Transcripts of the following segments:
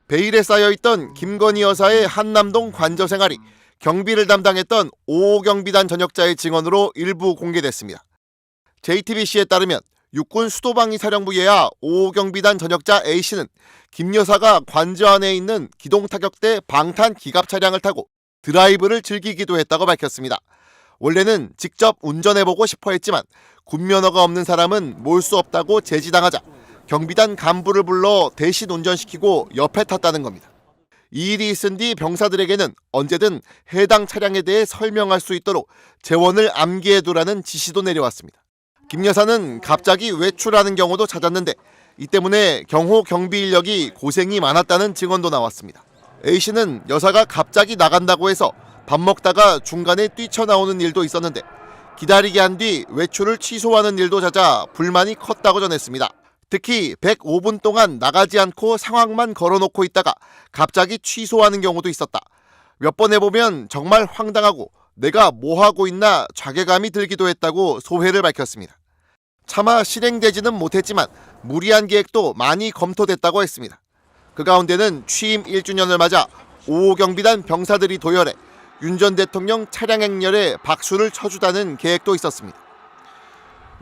베일에 쌓여있던 김건희 여사의 한남동 관저 생활이 경비를 담당했던 5호 경비단 전역자의 증언으로 일부 공개됐습니다. JTBC에 따르면 육군 수도방위 사령부 예하 5호 경비단 전역자 A씨는 김 여사가 관저 안에 있는 기동타격대 방탄 기갑 차량을 타고 드라이브를 즐기기도 했다고 밝혔습니다. 원래는 직접 운전해보고 싶어 했지만 군면허가 없는 사람은 몰 수 없다고 제지당하자 경비단 간부를 불러 대신 운전시키고 옆에 탔다는 겁니다. 이 일이 있은 뒤 병사들에게는 언제든 해당 차량에 대해 설명할 수 있도록 재원을 암기해두라는 지시도 내려왔습니다. 김 여사는 갑자기 외출하는 경우도 잦았는데 이 때문에 경호 경비 인력이 고생이 많았다는 증언도 나왔습니다. A씨는 여사가 갑자기 나간다고 해서 밥 먹다가 중간에 뛰쳐나오는 일도 있었는데 기다리게 한 뒤 외출을 취소하는 일도 잦아 불만이 컸다고 전했습니다. 특히 105분 동안 나가지 않고 상황만 걸어놓고 있다가 갑자기 취소하는 경우도 있었다. 몇 번 해보면 정말 황당하고 내가 뭐하고 있나 자괴감이 들기도 했다고 소회를 밝혔습니다. 차마 실행되지는 못했지만 무리한 계획도 많이 검토됐다고 했습니다. 그 가운데는 취임 1주년을 맞아 5호 경비단 병사들이 도열해 윤 전 대통령 차량 행렬에 박수를 쳐주다는 계획도 있었습니다.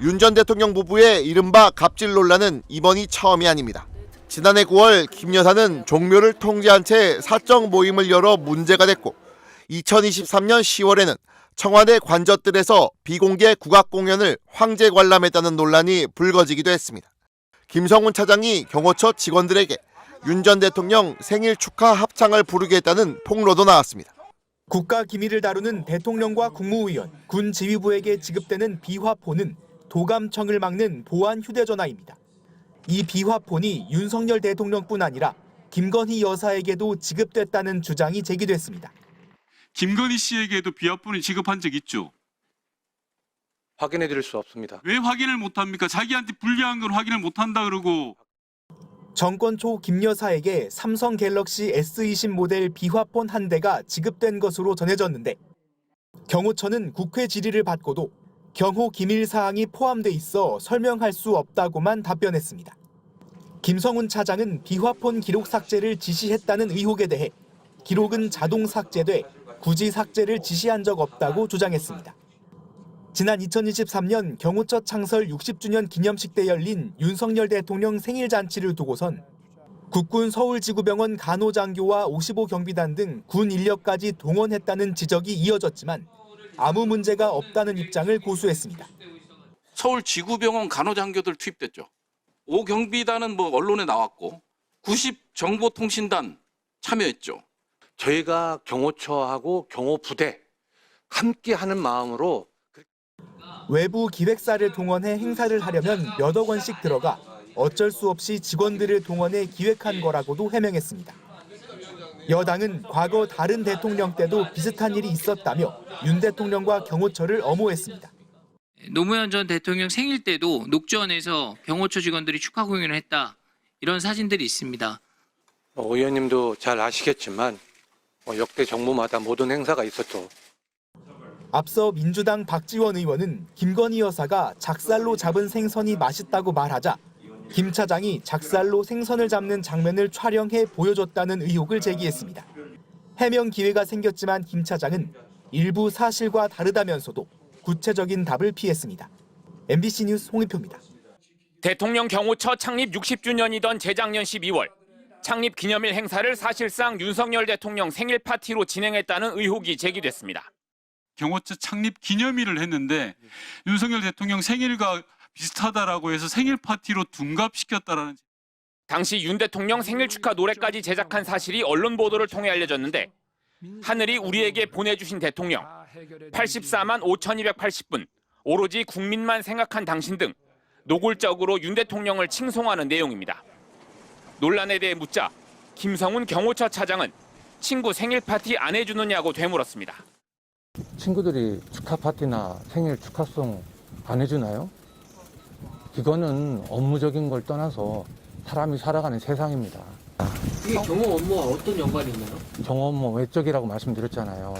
윤 전 대통령 부부의 이른바 갑질 논란은 이번이 처음이 아닙니다. 지난해 9월 김 여사는 종묘를 통제한 채 사적 모임을 열어 문제가 됐고 2023년 10월에는 청와대 관저뜰에서 비공개 국악 공연을 황제 관람했다는 논란이 불거지기도 했습니다. 김성훈 차장이 경호처 직원들에게 윤 전 대통령 생일 축하 합창을 부르게 했다는 폭로도 나왔습니다. 국가기밀을 다루는 대통령과 국무위원, 군 지휘부에게 지급되는 비화폰은 도감청을 막는 보안 휴대전화입니다. 이 비화폰이 윤석열 대통령뿐 아니라 김건희 여사에게도 지급됐다는 주장이 제기됐습니다. 김건희 씨에게도 비화폰을 지급한 적 있죠? 확인해 드릴 수 없습니다. 왜 확인을 못합니까? 자기한테 불리한 걸 확인을 못한다 그러고. 정권 초 김 여사에게 삼성 갤럭시 S20 모델 비화폰 한 대가 지급된 것으로 전해졌는데 경호처는 국회 질의를 받고도 경호 기밀 사항이 포함돼 있어 설명할 수 없다고만 답변했습니다. 김성훈 차장은 비화폰 기록 삭제를 지시했다는 의혹에 대해 기록은 자동 삭제돼 굳이 삭제를 지시한 적 없다고 주장했습니다. 지난 2023년 경호처 창설 60주년 기념식 때 열린 윤석열 대통령 생일 잔치를 두고선 국군 서울지구병원 간호장교와 55 경비단 등 군 인력까지 동원했다는 지적이 이어졌지만 아무 문제가 없다는 입장을 고수했습니다. 서울지구병원 간호장교들 투입됐죠. 5 경비단은 언론에 나왔고 90 정보통신단 참여했죠. 저희가 경호처하고 경호부대 함께 하는 마음으로 외부 기획사를 동원해 행사를 하려면 몇억 원씩 들어가 어쩔 수 없이 직원들을 동원해 기획한 거라고도 해명했습니다. 여당은 과거 다른 대통령 때도 비슷한 일이 있었다며 윤 대통령과 경호처를 엄호했습니다. 노무현 전 대통령 생일 때도 녹전에서 경호처 직원들이 축하 공연을 했다. 이런 사진들이 있습니다. 의원님도 잘 아시겠지만 역대 정부마다 모든 행사가 있었죠. 앞서 민주당 박지원 의원은 김건희 여사가 작살로 잡은 생선이 맛있다고 말하자 김 차장이 작살로 생선을 잡는 장면을 촬영해 보여줬다는 의혹을 제기했습니다. 해명 기회가 생겼지만 김 차장은 일부 사실과 다르다면서도 구체적인 답을 피했습니다. MBC 뉴스 홍익표입니다. 대통령 경호처 창립 60주년이던 재작년 12월 창립 기념일 행사를 사실상 윤석열 대통령 생일 파티로 진행했다는 의혹이 제기됐습니다. 경호처 창립 기념일을 했는데 윤석열 대통령 생일과 비슷하다라고 해서 생일 파티로 둔갑시켰다라는. 당시 윤 대통령 생일 축하 노래까지 제작한 사실이 언론 보도를 통해 알려졌는데 하늘이 우리에게 보내주신 대통령, 84만 5,280분, 오로지 국민만 생각한 당신 등 노골적으로 윤 대통령을 칭송하는 내용입니다. 논란에 대해 묻자 김성훈 경호처 차장은 친구 생일 파티 안 해주느냐고 되물었습니다. 친구들이 축하 파티나 생일 축하송 안 해주나요? 이거는 업무적인 걸 떠나서 사람이 살아가는 세상입니다. 이게 경호 업무와 어떤 연관이 있나요? 경호 업무 외적이라고 말씀드렸잖아요.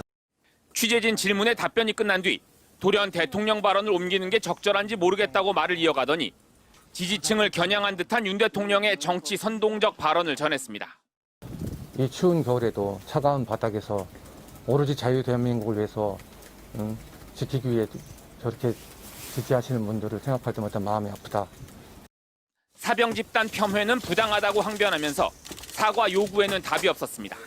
취재진 질문에 답변이 끝난 뒤 돌연 대통령 발언을 옮기는 게 적절한지 모르겠다고 말을 이어가더니 지지층을 겨냥한 듯한 윤 대통령의 정치 선동적 발언을 전했습니다. 이 추운 겨울에도 차가운 바닥에서 오로지 자유 대한민국을 위해서 지키기 위해 저렇게 지지하시는 분들을 생각할 때마다 마음이 아프다. 사병 집단 폄훼는 부당하다고 항변하면서 사과 요구에는 답이 없었습니다.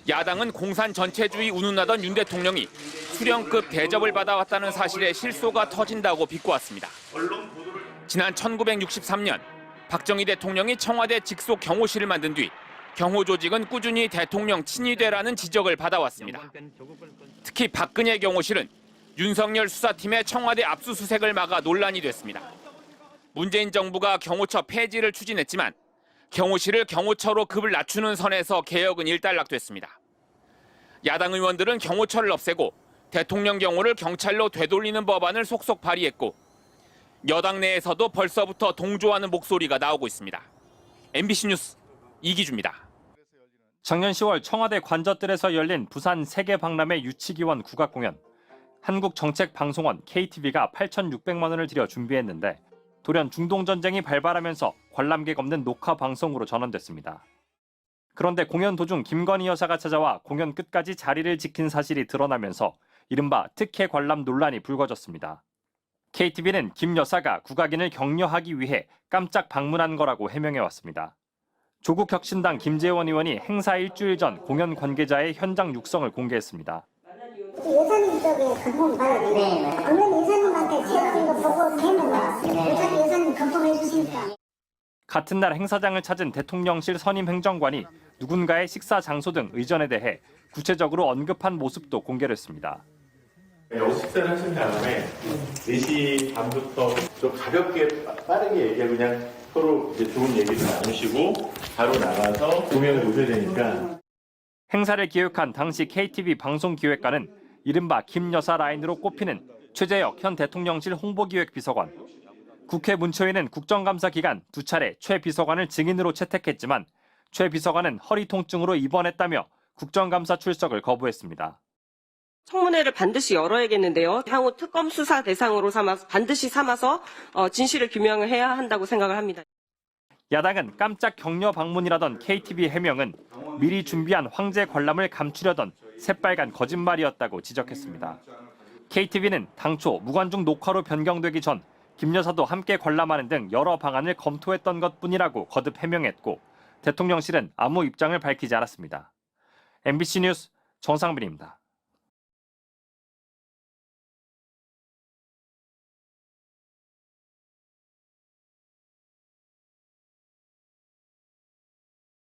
야당은 공산 전체주의 운운하던 윤 대통령이 수령급 대접을 받아왔다는 사실에 실소가 터진다고 비꼬았습니다. 지난 1963년 박정희 대통령이 청와대 직속 경호실을 만든 뒤 경호 조직은 꾸준히 대통령 친위대라는 지적을 받아왔습니다. 특히 박근혜 경호실은 윤석열 수사팀의 청와대 압수수색을 막아 논란이 됐습니다. 문재인 정부가 경호처 폐지를 추진했지만 경호실을 경호처로 급을 낮추는 선에서 개혁은 일단락됐습니다. 야당 의원들은 경호처를 없애고 대통령 경호를 경찰로 되돌리는 법안을 속속 발의했고 여당 내에서도 벌써부터 동조하는 목소리가 나오고 있습니다. MBC 뉴스 이기주입니다. 작년 10월 청와대 관저뜰에서 열린 부산 세계박람회 유치기원 국악공연. 한국정책방송원 KTV가 8,600만 원을 들여 준비했는데 돌연 중동전쟁이 발발하면서 관람객 없는 녹화 방송으로 전환됐습니다. 그런데 공연 도중 김건희 여사가 찾아와 공연 끝까지 자리를 지킨 사실이 드러나면서 이른바 특혜 관람 논란이 불거졌습니다. KTV는 김 여사가 국악인을 격려하기 위해 깜짝 방문한 거라고 해명해왔습니다. 조국혁신당 김재원 의원이 행사 일주일 전 공연 관계자의 현장 육성을 공개했습니다. 여사님 쪽에 컨펌 받아야 되는데 방금 여사님한테 제가 이거 보고 했는데 어차피 여사님 컨펌해 주시니까. 같은 날 행사장을 찾은 대통령실 선임 행정관이 누군가의 식사 장소 등 의전에 대해 구체적으로 언급한 모습도 공개됐습니다. 식사를 하신 다음에 4시 반부터 좀 가볍게 빠르게 얘기하고 그냥 서로 이제 좋은 얘기를 나누시고 바로 나가서 공연을 보셔야 되니까. 행사를 기획한 당시 KTV 방송기획관은 이른바 김 여사 라인으로 꼽히는 최재혁 현 대통령실 홍보기획비서관. 국회 문초위는 국정감사 기간 2차례 최 비서관을 증인으로 채택했지만 최 비서관은 허리 통증으로 입원했다며 국정감사 출석을 거부했습니다. 청문회를 반드시 열어야겠는데요. 향후 특검 수사 대상으로 반드시 삼아서 진실을 규명을 해야 한다고 생각을 합니다. 야당은 깜짝 격려 방문이라던 KTV 해명은 미리 준비한 황제 관람을 감추려던 새빨간 거짓말이었다고 지적했습니다. KTV는 당초 무관중 녹화로 변경되기 전 김 여사도 함께 관람하는 등 여러 방안을 검토했던 것뿐이라고 거듭 해명했고 대통령실은 아무 입장을 밝히지 않았습니다. MBC 뉴스 정상빈입니다.